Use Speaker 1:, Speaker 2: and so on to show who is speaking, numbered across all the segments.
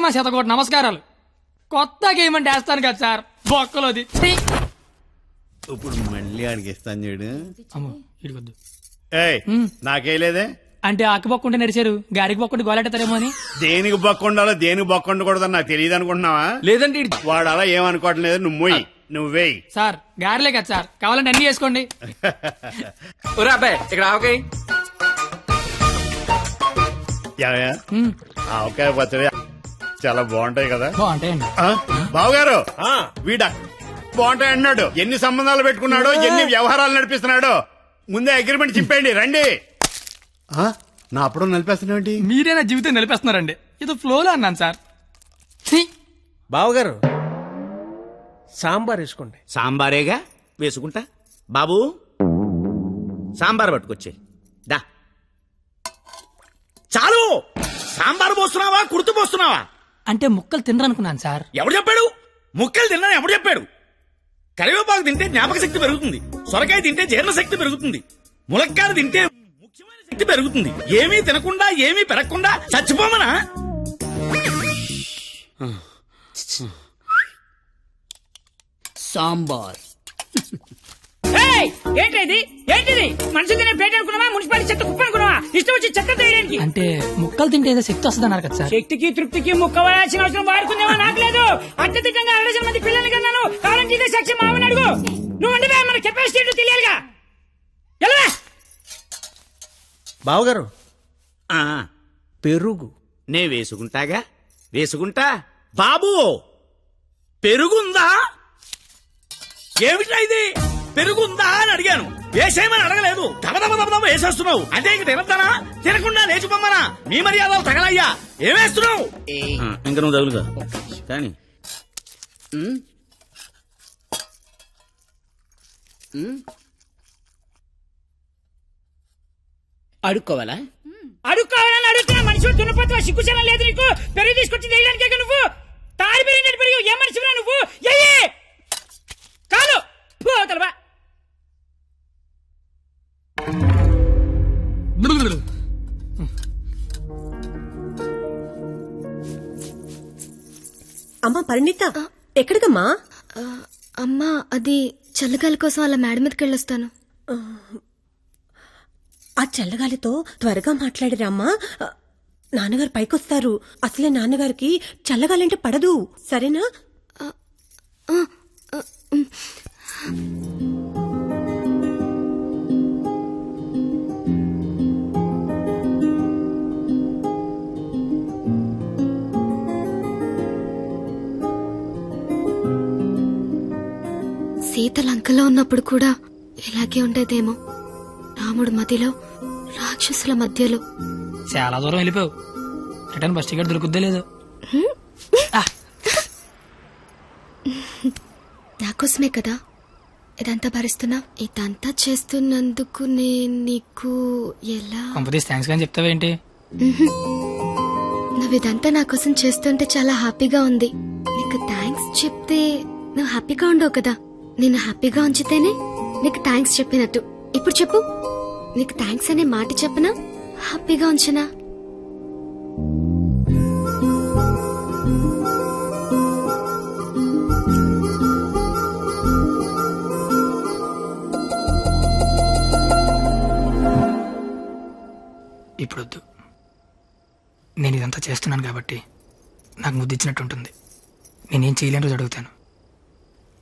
Speaker 1: అందరికి మా శతకోటి నమస్కారాలు. కొత్త గేమ్ అంటే వేస్తాను కదా సార్, బొక్కలోది.
Speaker 2: ఇప్పుడు మళ్ళీ అడిగిస్తాను చూడు.
Speaker 1: అమ్మో ఇడికొద్దు.
Speaker 2: ఏయ్ నాకేలేదే
Speaker 1: అంటే ఆకి బొక్కుంటే నడిచారు, గారికి బొక్కుంటే గోలెట్టారేమో అని.
Speaker 2: దేనికి బొక్కుండాలో దేనికి బొక్కుండకూడదని నాకు తెలియదు అనుకుంటున్నావా?
Speaker 3: లేదంటే
Speaker 2: వాడు అలా ఏమనుకోవటం లేదు. నువ్వు మొయ్యి, నువ్వేయి.
Speaker 1: సార్ గారిలే కదా సార్, కావాలంటే అన్ని చేసుకోండి.
Speaker 3: ఒరే అబ్బాయి ఇక్కడ ఆవకాయ.
Speaker 2: ఆవకాయ పచ్చడి చాలా బాగుంటాయి కదా.
Speaker 1: బాగుంటాయండి.
Speaker 2: బావగారు వీడ బాగుంటాయి అన్నాడు. ఎన్ని సంబంధాలు పెట్టుకున్నాడో, ఎన్ని వ్యవహారాలు నడిపిస్తున్నాడో. ముందే అగ్రిమెంట్ చింపేయండి. రండి. నా అప్పుడు నడిపేస్తున్నాండి.
Speaker 1: మీరే నా జీవితం నిలిపేస్తున్నారండి. ఇది ఫ్లోలో అన్నాను సార్.
Speaker 4: బావగారు సాంబార్ వేసుకోండి.
Speaker 5: సాంబారేగా వేసుకుంటా. బాబు సాంబార్ పట్టుకొచ్చే దా. చాలు. సాంబార్ పోస్తున్నావా, కుర్తు పోస్తున్నావా?
Speaker 1: అంటే ముక్కలు తినరనుకున్నాను సార్.
Speaker 5: ఎవడు చెప్పాడు? ముక్కలు తిన్నా ఎవడు చెప్పాడు? కరివేపాకు తింటే జ్ఞాపక శక్తి పెరుగుతుంది, సొరకాయ తింటే జీర్ణ శక్తి పెరుగుతుంది, ములక్కాయ తింటే ముఖ్యమైన శక్తి పెరుగుతుంది. ఏమీ తినకుండా ఏమీ పెరగకుండా చచ్చిపోమనా?
Speaker 6: సాంబార్.
Speaker 7: ఏంటిది ఏంటిది? మనుషులు తినే ప్లేట్ అనుకున్నావా, మున్సిపాలిటీ చెత్త కుప్ప అనుకున్నావా? ఇష్టం వచ్చి చెత్త తీయడానికి.
Speaker 1: అంటే ముక్కలు తింటే ఏదో శక్తి వస్తుంది అన్నారు కదా సార్.
Speaker 7: శక్తికి తృప్తికి ముక్కవలసిన అవసరం వాడుకుందేమో నాకు లేదు. అత్యధికంగా 200 మంది పిల్లల్ని కన్నాను. కావాలంటే ఇదే సాక్షి మామని అడుగు. నువ్వు అంటే మన కెపాసిటీ తెలియాలిగా. ఎలా
Speaker 4: బావగారు
Speaker 5: ఆ,
Speaker 4: పెరుగు
Speaker 5: నే వేసుకుంటాగా, వేసుకుంటా. బాబు పెరుగుందా? ఏమిటా ఇది? పెరుగుందా అని అడిగాను, వేసేయమని అడగలేదు. దబదబ వేసేస్తున్నావు. అంటే ఇంక తినద్దానా? తినకుండా లేచిపోమ్మనా? మీ మర్యాదలు తగలయ్యా. ఏమేస్తున్నావు? ఇంక నువ్వు తగులుగా కానీ.
Speaker 6: అడుక్కోవాలా?
Speaker 7: అడుక్కోవాలని అడుగుతున్నా. మనిషి దున్నపోతున్నా, సిగ్గుచనం లేదు నీకు. పెరుగు తీసుకొచ్చి తెలియడానికే నువ్వు తాడి పెరిగినట్టు పెరుగు. ఏ మనిషిరా నువ్వు? కాదు పోతలవా.
Speaker 8: అమ్మా పరిణిత, ఎక్కడికమ్మా?
Speaker 9: అమ్మా అది చల్లగాలి కోసం అలా మేడ మీదకి వెళ్ళొస్తాను.
Speaker 8: ఆ చల్లగాలితో త్వరగా మాట్లాడిరామ్మా. నాన్నగారు పైకొస్తారు. అసలే నాన్నగారికి చల్లగాలంటే పడదు. సరేనా?
Speaker 9: సీత లంకలో ఉన్నప్పుడు కూడా ఇలాగే ఉండేదేమో. రాముడు మధ్యలో, రాక్షసుల మధ్యలో.
Speaker 1: చాలా దూరం వెళ్ళిపోయావు. రిటర్న్ బస్ టికెట్ దొరుకుద్దే లేదు.
Speaker 9: నాకోసమే కదా ఇదంతా భరిస్తున్నా. ఇదంతా చేస్తున్నందుకు నేను నీకు ఎలా
Speaker 1: కంపెనీస్ థ్యాంక్స్ కానీ చెప్తావేంటి?
Speaker 9: నువ్వు ఇదంతా నా కోసం చేస్తుంటే చాలా హ్యాపీగా ఉంది. నీకు థ్యాంక్స్ చెప్తే నువ్వు హ్యాపీగా ఉండవు కదా. నేను హ్యాపీగా ఉంచితేనే నీకు థ్యాంక్స్ చెప్పినట్టు. ఇప్పుడు చెప్పు, నీకు థ్యాంక్స్ అనే మాట చెప్పనా, హ్యాపీగా ఉంచనా?
Speaker 1: ఇప్పుడొద్దు. నేను ఇదంతా చేస్తున్నాను కాబట్టి నాకు ముద్దు ఇచ్చినట్టు ఉంటుంది. నేనేం చేయలేని రోజు అడుగుతాను,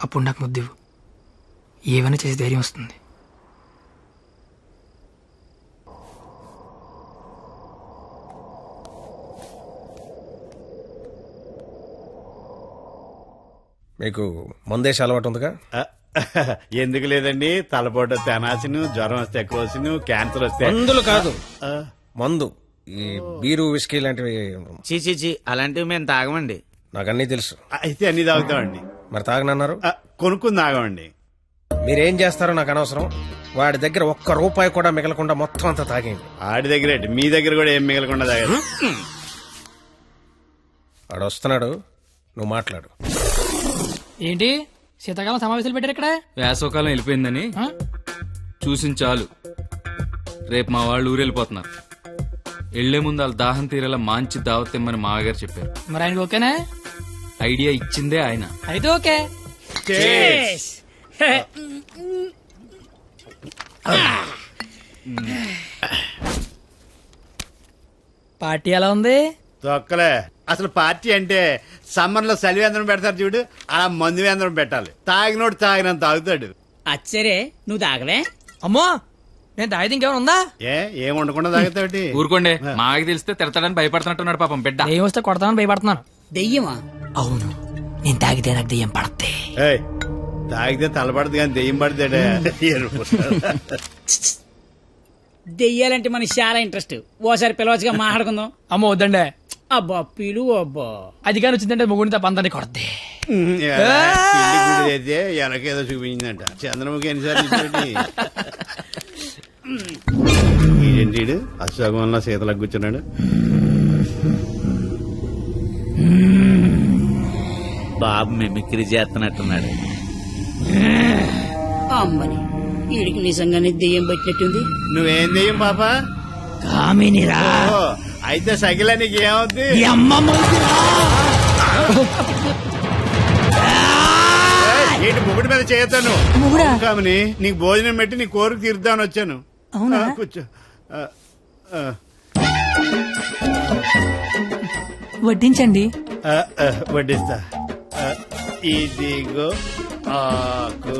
Speaker 1: అప్పుడు నాకు ముద్దివ్వు. ఏమైనా చేసి ధైర్యం వస్తుంది.
Speaker 4: మీకు మందేసి అలవాటు ఉందిగా?
Speaker 2: ఎందుకు లేదండి. తలపోట తెనాసిను, జ్వరం వస్తే కోసిను, క్యాన్సర్ వస్తే
Speaker 4: మందులు కాదు, మందు. ఈ బీరు విస్కీ లాంటివి
Speaker 5: చీ అలాంటివి మేము తాగమండి.
Speaker 4: నాకు అన్నీ తెలుసు.
Speaker 2: అయితే అన్ని తాగుతామండి.
Speaker 4: మరి తాగనన్నారు?
Speaker 2: కొనుక్కుని తాగమండి.
Speaker 4: మీరేం చేస్తారో నాకు అనవసరం. వాడి దగ్గర ఒక్క రూపాయి కూడా మిగలకుండా మొత్తం అంతా తాగేయండి.
Speaker 2: ఆడి దగ్గర మీ దగ్గర కూడా ఏం మిగలకుండా తాగారు.
Speaker 4: వాడు వస్తున్నాడు, నువ్వు మాట్లాడు.
Speaker 1: ఏంటి శీతాకాలం సమావేశాలు పెట్టారు ఇక్కడ?
Speaker 3: వేసవకాలం వెళ్ళిపోయిందని చూసించాలు. రేపు మా వాళ్ళు ఊరెళ్ళిపోతున్నారు. వెళ్లే ముందు వాళ్ళ దాహం తీరేలా మంచి దావత్ ఇమ్మని మామగారు చెప్పారు.
Speaker 1: మరి ఆయనకి ఓకేనా?
Speaker 3: ఐడియా ఇచ్చిందే ఆయన.
Speaker 1: అయితే ఓకే. పార్టీ ఎలా ఉంది?
Speaker 2: తొక్కలే. అసలు పార్టీ అంటే సమ్మర్ లో చలివేంద్రం పెడతారు చూడు, అలా మందు వేంద్రం పెట్టాలి. తాగినోడు తాగినంత తాగుతాడు.
Speaker 7: అచ్చరే నువ్వు తాగలే?
Speaker 1: అమ్మో, నేను తాగితే ఇంకేమైనా ఉందా?
Speaker 2: ఏం ఉండకుండా తాగుతాడు.
Speaker 3: ఊరుకోండి, మాకు తెలిస్తే తిడతాడని భయపడుతున్నట్టున్నాడు పాపం బిడ్డ.
Speaker 1: ఏం వస్తే కొడతామని భయపడుతున్నాను.
Speaker 7: దెయ్యమా?
Speaker 1: అవును, నేను తాగితే నాకు దెయ్యం పడద్ది.
Speaker 2: ఏయ్, తాగితే తలపడదు కానీ దెయ్యం పడతాడే.
Speaker 7: దెయ్యాలంటే మనకి చాలా ఇంట్రెస్ట్. ఓసారి పిలవచ్చుగా మాట్లాడుకుందాం.
Speaker 1: అమ్మో వద్దండి.
Speaker 7: అబ్బా పిలు అబ్బా.
Speaker 1: అది కానీ వచ్చిందంటే ముగ్గురిని తప్ప అందరినీ కొడద్ది.
Speaker 2: అయితే ఎనకేదో చూపించిందంట. చంద్రముఖి ఎన్నిసార్లు ఏంటి అశోకంలో సీతలకు కూర్చున్నాడు.
Speaker 5: బాబు మిమిక్రీ చేస్తున్నట్టున్నాడు.
Speaker 7: అమ్మని వీడికి నిజంగానే దెయ్యం పట్టినట్టుంది.
Speaker 2: నువ్వేం దెయ్యం పాప?
Speaker 7: కామినిరా.
Speaker 2: ఓ, అయితే సగిల నీకు ఏమవుద్ది? ఏంటి ముగుడి మీద చేయతాను కామని? నీకు భోజనం పెట్టి నీ కోరిక తీరుద్దామని వచ్చాను.
Speaker 1: అవునా?
Speaker 2: కూర్చో.
Speaker 1: వడ్డించండి.
Speaker 2: వడ్డిస్తా. ఇదిగో ఆకు.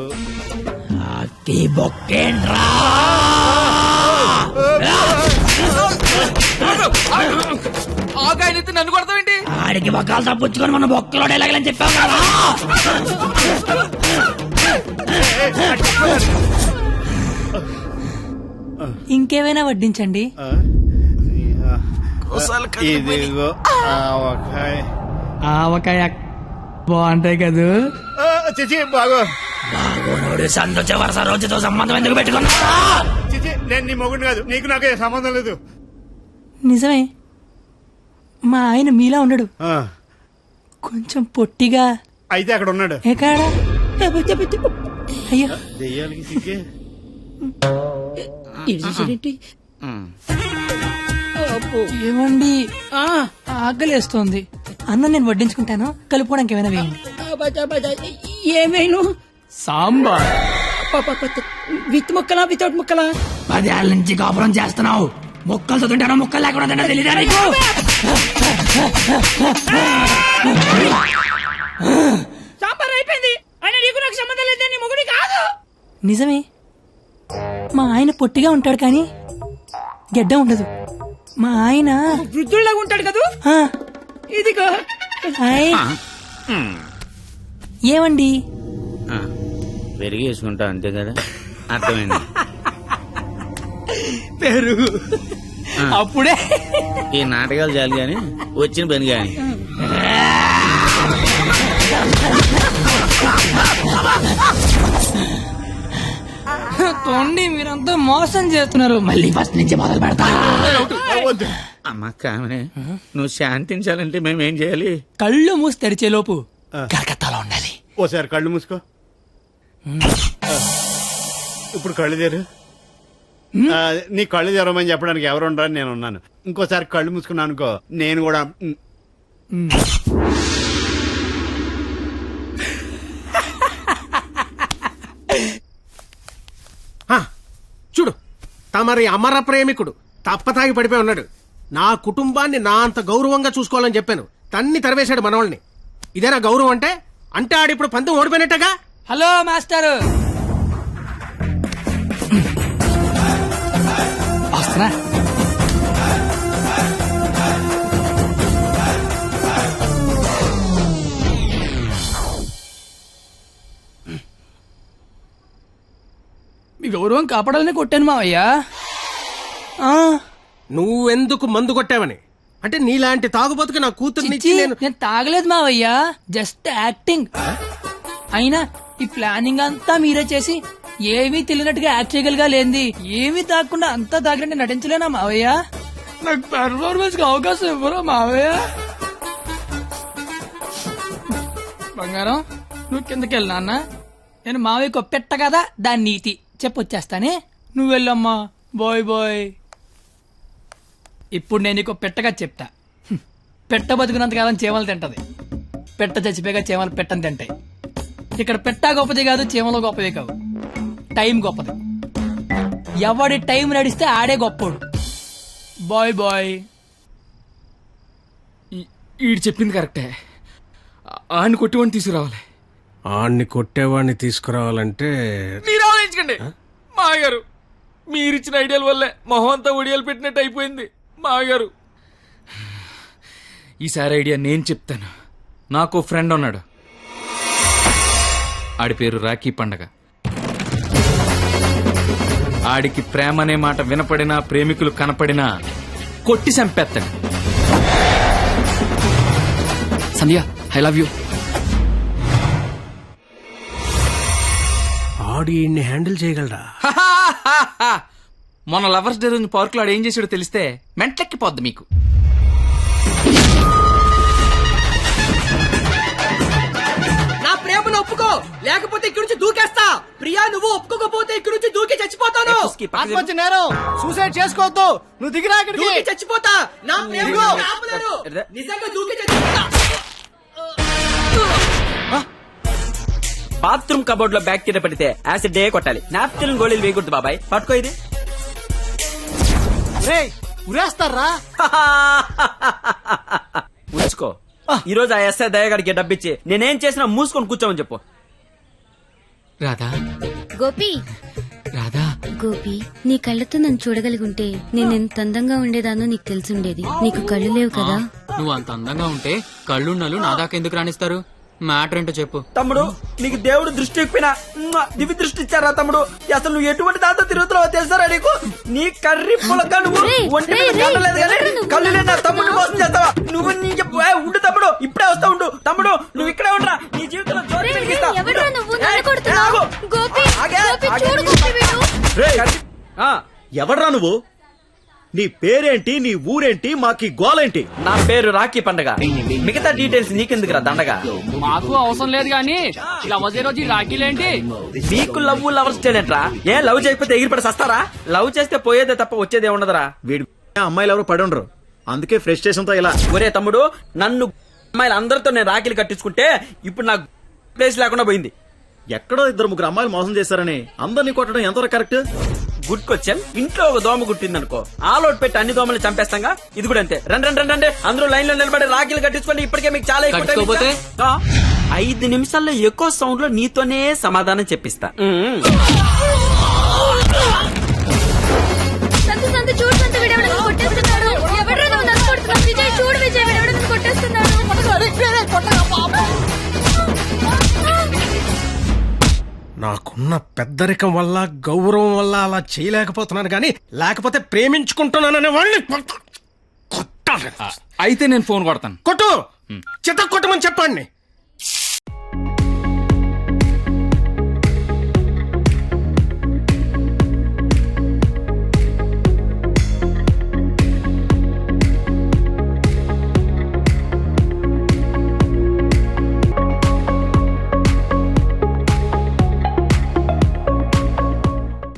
Speaker 3: ఆకాయనైతే నన్ను కొడతావేంటి?
Speaker 7: ఆడికి బొక్కలు తప్పించుకొని మన బొక్కలో ఎలాగలని చెప్పావు కదా.
Speaker 1: ఇంకేమైనా వడ్డించండి.
Speaker 2: ఇదిగో ఆవకాయ.
Speaker 1: ఆవకాయ బాగుంటాయి కదూ.
Speaker 2: చిచి బాగో.
Speaker 7: సంతోష వరుస రోజుతో సంబంధం ఎందుకు పెట్టుకున్నా?
Speaker 2: చిచి, నేను నీ మొగుడు కాదు. నీకు నాకు ఏ సంబంధం లేదు.
Speaker 1: నిజమే, మా ఆయన మీలా ఉండడు.
Speaker 2: ఆ,
Speaker 1: కొంచెం పొట్టిగా.
Speaker 2: అయితే అక్కడ ఉన్నాడు.
Speaker 1: ఎక్కడ? అయ్యో,
Speaker 2: దెయ్యాలకి సిగ్గే.
Speaker 1: ఏమండి, ఆకలేస్తోంది. అన్నం నేను వడ్డించుకుంటాను, కలుపుకోవడానికి ఏమైనా వేయండి.
Speaker 7: ఏమైనా
Speaker 1: సాంబార్.
Speaker 7: విత్ ముక్కలా వితౌట్ ముక్కలా? 10 ఏళ్ళ నుంచి కాపురం చేస్తున్నావు. ముక్కలు చదువుంటానో ముక్కలు లేకుండా తెలియదా నీకు? సాంబార్ అయిపోయింది. ఆయన నీకు నాకు సంబంధం లేదు. నీ మొగుడి కాదు.
Speaker 1: నిజమే, మా ఆయన పొట్టిగా ఉంటాడు కానీ గెడ్డ ఉండదు. మా ఆయన
Speaker 7: వృద్ధుల్లాగా ఉంటాడు కదా.
Speaker 1: ఆ,
Speaker 7: ఇదిగో.
Speaker 1: హాయ్. ఏమండి,
Speaker 5: పెరిగి వేసుకుంటా అంతే కదా. అర్థమైంది.
Speaker 1: పెరుగు అప్పుడే.
Speaker 5: ఈ నాటకాలు చాలు గాని వచ్చిన పని గాని.
Speaker 1: తోండి, మీరంతా మోసం చేస్తున్నారు. మళ్ళీ ఫస్ట్ నుంచి మొదలు పెడతా.
Speaker 5: అమ్మ కామనే, నువ్వు శాంతించాలంటే మేమేం చేయాలి?
Speaker 1: కళ్ళు మూసి తెరిచే లోపు కలకత్తాలో ఉండాలి.
Speaker 2: ఓసారి కళ్ళు మూసుకో. ఇప్పుడు కళ్ళు తెరు. నీ కళ్ళు తెరవమని చెప్పడానికి ఎవరు ఉండరని నేను ఉన్నాను. ఇంకోసారి కళ్ళు మూసుకున్నాను అనుకో, నేను కూడా.
Speaker 4: చూడు, తమరి అమర ప్రేమికుడు తప్పతాగి పడిపోయి ఉన్నాడు. నా కుటుంబాన్ని నా అంత గౌరవంగా చూసుకోవాలని చెప్పాను. తన్ని తరివేశాడు మనవాళ్ళని. ఇదేనా గౌరవం అంటే? అంటే ఆడిప్పుడు పందెం ఓడిపోయినట్టుగా.
Speaker 1: హలో మాస్టర్, వస్తున్నా. మీ గౌరవం కాపాడాలని కొట్టాను మావయ్యా.
Speaker 4: నువ్వెందుకు మందు కొట్టావని? అంటే నీలాంటి తాగుబోతుకి నా కూతుర్నిచ్చి నేను
Speaker 1: తాగలేదు మావయ్యా, జస్ట్ యాక్టింగ్. అయినా ఈ ప్లానింగ్ అంతా మీరే చేసి ఏమీ తెలియనట్టుగా యాక్ట్ చేయగలిగా లేంది. ఏమీ తాగకుండా అంతా తాగినట్టు నటించలేనా మావయ్య? నాకు పెర్ఫార్మెన్స్ కి అవకాశం ఇవ్వరా మావయ్య? బంగారం, నువ్వు కిందకెళ్ళి నాన్న. నేను మావయ్యకు పెట్ట కదా, దాని నీతి చెప్పొచ్చేస్తానే. నువ్వు వెళ్ళమ్మా. Bye bye. ఇప్పుడు నేను నీకు పెట్టగా చెప్తా. పెట్ట బతుకున్నంతకాలం చీమలు తింటది, పెట్ట చచ్చిపోయాక చీమలు పెట్టని తింటాయి. ఇక్కడ పెట్ట గొప్పది కాదు, చీమలు గొప్పది కావు, టైం గొప్పది. ఎవడి టైం నడిస్తే ఆడే గొప్పోడు. Bye bye.
Speaker 3: ఈడు చెప్పింది కరెక్టే. ఆడిని కొట్టివాడిని తీసుకురావాలి.
Speaker 4: ఆడిని కొట్టేవాడిని తీసుకురావాలంటే
Speaker 3: మీరు ఆలోచించకండి మాగారు. మీరిచ్చిన ఐడియాల వల్లే మొహం అంతా ఒడియాలు పెట్టినట్టు అయిపోయింది మాగారు. ఈసారి ఐడియా నేను చెప్తాను. నాకు ఫ్రెండ్ ఉన్నాడు, ఆడి పేరు రాఖీ పండగ. ఆడికి ప్రేమ అనే మాట వినపడినా, ప్రేమికులు కనపడినా కొట్టి చంపేస్తాడు.
Speaker 1: సంధ్య, ఐ లవ్ యూ.
Speaker 4: ఆడి ఈయన్ని హ్యాండిల్ చేయగలరా?
Speaker 3: మొన్న లవర్స్ డే రోజు పార్క్ లో ఏం చేసాడో తెలిస్తే మెంట్లెక్కిపోద్ది మీకు.
Speaker 6: నా ప్రేమను ఒప్పుకో, లేకపోతే ఇక్కడి నుంచి దూకేస్తా. ప్రియా, నువ్వు ఒప్పుకోకపోతే ఇక్కడి నుంచి దూకి చచ్చిపోతాను.
Speaker 4: ఆత్మహత్య నేరం, సూసైడ్ చేసుకోవద్దు. నువ్వు దిగిరా ఇక్కడికి.
Speaker 6: దూకి చచ్చిపోతా. నా ప్రేమను ఆపలేరు. నిజంగా దూకి చచ్చిపోతా.
Speaker 10: బాత్రూమ్ కబోర్డ్ లో బ్యాక్టీరియా పడితే యాసిడ్ డే కొట్టాలి. నాప్కిన్ గోళీలు వేయకూడదు బాబాయ్. పట్టుకో ఇది.
Speaker 4: ఉరేస్తారా?
Speaker 10: ఉంచుకో. ఈ రోజు ఆ ఎస్ఐ దయగాడికి డబ్బిచ్చి నేనేం చేసినా మూసుకొని కూర్చోమని చెప్పు.
Speaker 3: రాధా,
Speaker 9: గోపి,
Speaker 3: రాధా,
Speaker 9: గోపి, నీ కళ్ళతో నన్ను చూడగలిగుంటే నేను ఎంత అందంగా ఉండేదానో నీకు తెలిసుండేది. నీకు కళ్ళు లేవు కదా.
Speaker 1: నువ్వు అంత అందంగా ఉంటే కళ్ళున్నలు నా దాకా ఎందుకు రాణిస్తారు? మ్యాటర్ ఏంటో చెప్పు.
Speaker 10: తమ్ముడు, నీకు దేవుడు దృష్టి ఎక్కిపోయినా దివి దృష్టి ఇచ్చారా తమ్ముడు? అసలు నువ్వు ఎటువంటి దాంతో తిరుగుతున్నావో తెలుసారా నీకు? నీ కర్రీ పులక నువ్వు ఒంటి మీద గంటలేదు కానీ కళ్ళు లేని నా తమ్ముడు మోసం చేస్తావా నువ్వు? నీ ఉండు తమ్ముడు, ఇప్పుడే వస్తా ఉండు. తమ్ముడు, నువ్వు ఇక్కడే ఉండరా. నీ జీవితంలో జోరు వెలిగిస్తా.
Speaker 5: ఎవడ్రా నువ్వు? నీ పేరేంటి, నీ ఊరేంటి, మాకి గోలేంటి?
Speaker 10: నా పేరు రాఖీ పండగ. మిగతా డీటెయిల్స్ నీకెందుకురా దండగా?
Speaker 1: మాకు అవసరం లేదు కానీ లవ్ రోజు రాఖీలేంటి?
Speaker 10: మీకు లవ్ లవర్స్ చేయలేంట్రా? ఏ లవ్ చేయకపోతే ఎగిరిపడి సస్తారా? లవ్ చేస్తే పోయేదే తప్ప వచ్చేదే ఉండదురా.
Speaker 5: వీడి అమ్మాయిలు ఎవరు పడి ఉండరు, అందుకే ఫ్రస్ట్రేషన్ తో ఇలా.
Speaker 10: ఒరే తమ్ముడు, నన్ను అమ్మాయిలు అందరితో నేను రాఖీలు కట్టించుకుంటే ఇప్పుడు నాకు ప్లేస్ లేకుండా పోయింది.
Speaker 5: ఎక్కడో 2-3 అమ్మాయిలు మోసం చేశారని అందరినీ కొట్టడం ఎంతవరకు కరెక్ట్?
Speaker 10: Good question. ఇంట్లో ఒక దోమ గుట్టిందనుకో, ఆలోట్ పెట్టి అన్ని దోమలు చంపేస్తాగా. ఇది కూడా అంతే. రండి అందరూ లైన్ లో నిలబడి రాఖీలు కట్టించుకోండి. ఇప్పటికే మీకు చాలా ఎక్కువ. 5 నిమిషాల్లో ఎక్కువ సౌండ్ లో నీతోనే సమాధానం చెప్పిస్తా.
Speaker 4: నాకున్న పెద్దరికం వల్ల, గౌరవం వల్ల అలా చేయలేకపోతున్నాను గానీ, లేకపోతే ప్రేమించుకుంటున్నాననే వాళ్ళని కొట్టాలి.
Speaker 3: అయితే నేను ఫోన్ కొడతాను.
Speaker 4: కొట్టు, చిత్త కొట్టమని చెప్పండి.